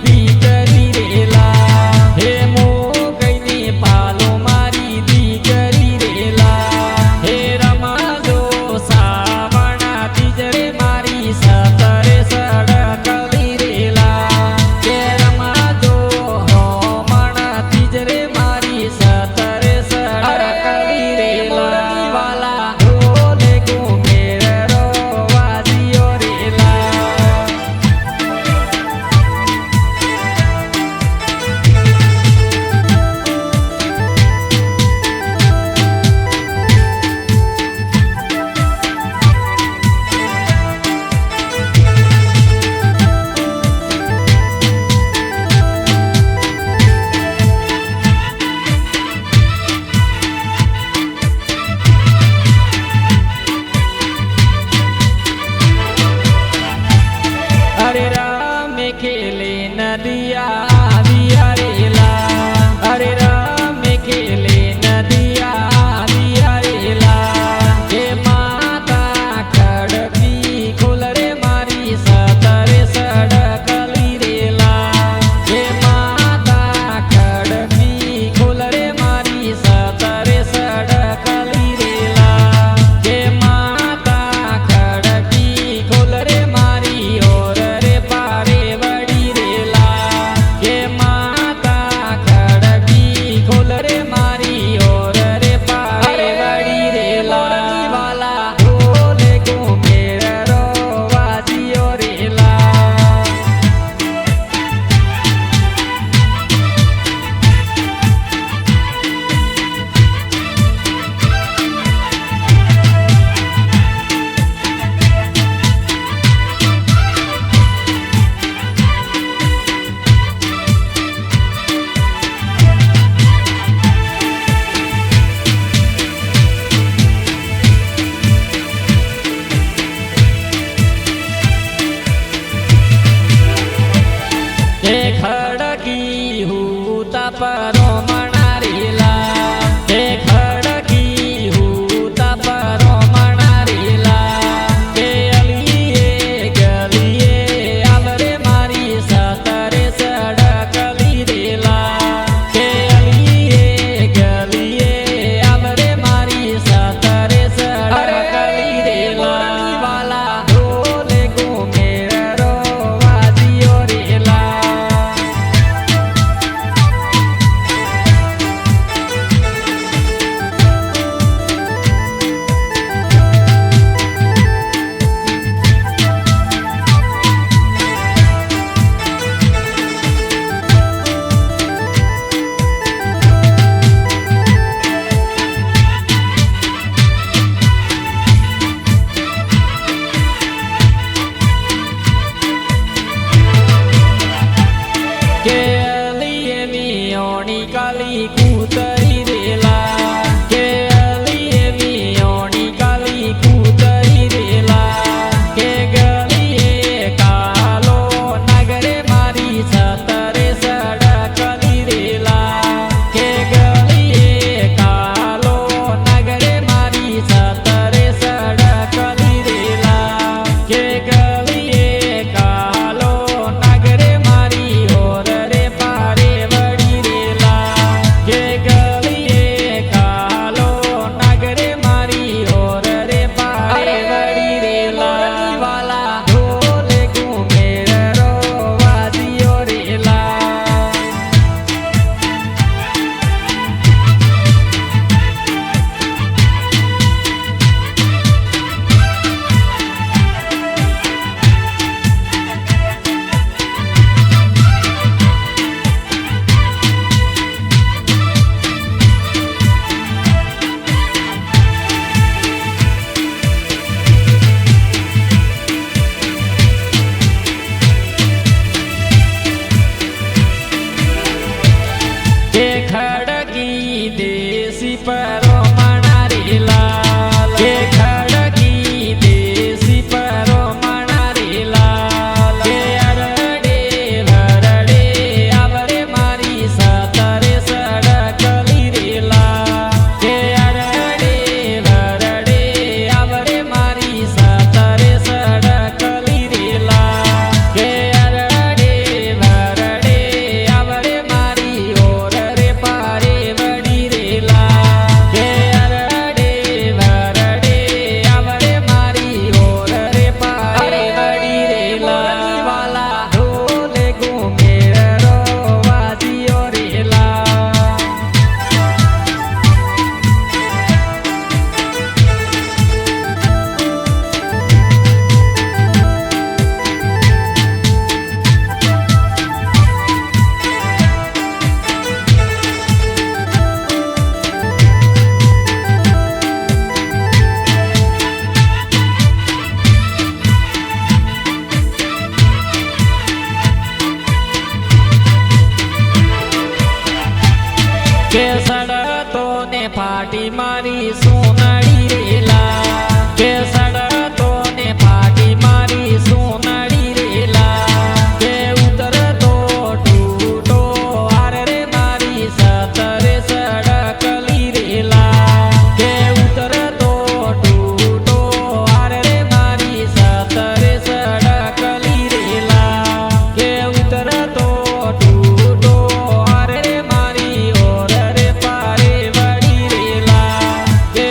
દીકરી રેલા હે મો કઈની પાલો મારી દીકરી રેલા હે રમાજો સાવણા તીજરે મારી સતરે સડકલી રેલા હે રમાજો હોમણા તીજરે મારી સતરે સડકલી રેલા વાલા ઢોલે ઘુમેરો વાજીઓ રેલા अरे राम खेले नदिया दिया रेला अरे राम खेले नदिया दिया रेला हे माता खड़की खोल रे मारी सतरे सड़कली रेला हे माता खड़की खोल रे मारी सतरे सड़कली रेला हे माता खड़की खोल रे मारी और रे पारे वड़ी रेला हे माता खड़की खोल रे मारी और रे पारे वड़ी रेला वाला ढोले घुमेरो वाजियो रेला हे खड़की हूता परो मना रेला हे खड़की हूता परो मना रेला हे अलिए गलिए आवरे मारी सतरे सड़कली रेला हे अलिए गलिए आवरे मारी सतरे सड़कली रेला वाला ढोले घुमेरो वाजियो रेला के अलिए मियोनी काली कूतरी रेला के अलिए मियोनी काली कूतरी रेला के गलिए कालो नगरे मारी सतरे सड़कली रेला के गलिए कालो नगरे मारी सतरे सड़कली रेला के गलिए कालो नगरे मारी और रे पारे वड़ी रेला के પાટી મારી સોનાળી રેલા કે સડતો ને પાટી મારી સોનાળી રેલા કે ઉતરતો ટૂટો હાર રે મારી સતરે સડકલી રેલા કે ઉતરતો ટૂટો હાર રે મારી સતરે સડકલી રેલા કે ઉતરતો ટૂટો હાર રે મારી ઓર રે પારે વળી રેલા કે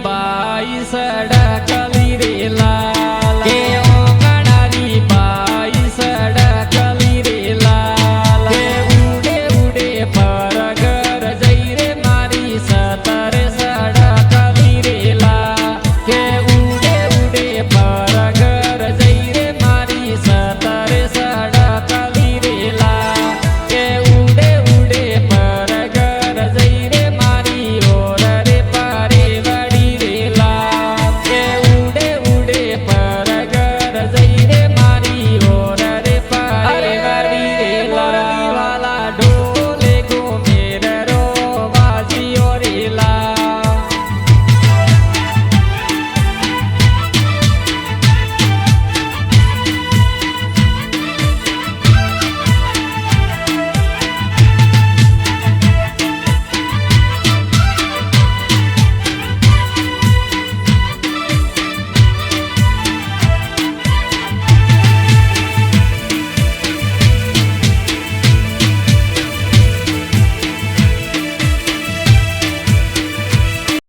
બાઈ સડકલી